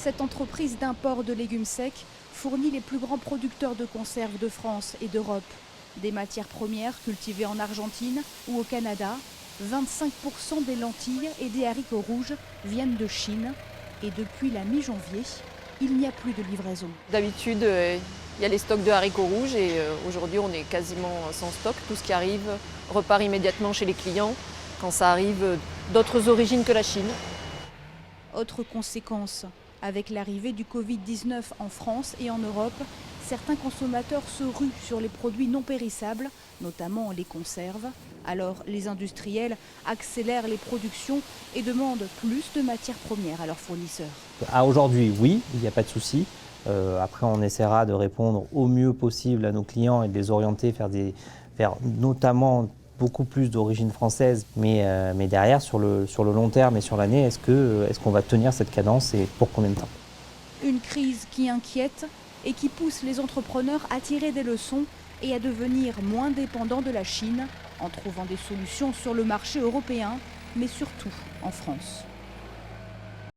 Cette entreprise d'import de légumes secs fournit les plus grands producteurs de conserves de France et d'Europe. Des matières premières cultivées en Argentine ou au Canada, 25% des lentilles et des haricots rouges viennent de Chine. Et depuis la mi-janvier, il n'y a plus de livraison. D'habitude, il y a les stocks de haricots rouges et aujourd'hui, on est quasiment sans stock. Tout ce qui arrive repart immédiatement chez les clients quand ça arrive d'autres origines que la Chine. Autre conséquence, avec l'arrivée du Covid-19 en France et en Europe, certains consommateurs se ruent sur les produits non périssables, notamment les conserves. Alors les industriels accélèrent les productions et demandent plus de matières premières à leurs fournisseurs. À aujourd'hui, oui, il n'y a pas de souci. Après, on essaiera de répondre au mieux possible à nos clients et de les orienter vers notamment beaucoup plus d'origine française. Mais derrière, sur le long terme et sur l'année, est-ce qu'on va tenir cette cadence et pour combien de temps? Une crise qui inquiète et qui pousse les entrepreneurs à tirer des leçons et à devenir moins dépendants de la Chine en trouvant des solutions sur le marché européen, mais surtout en France.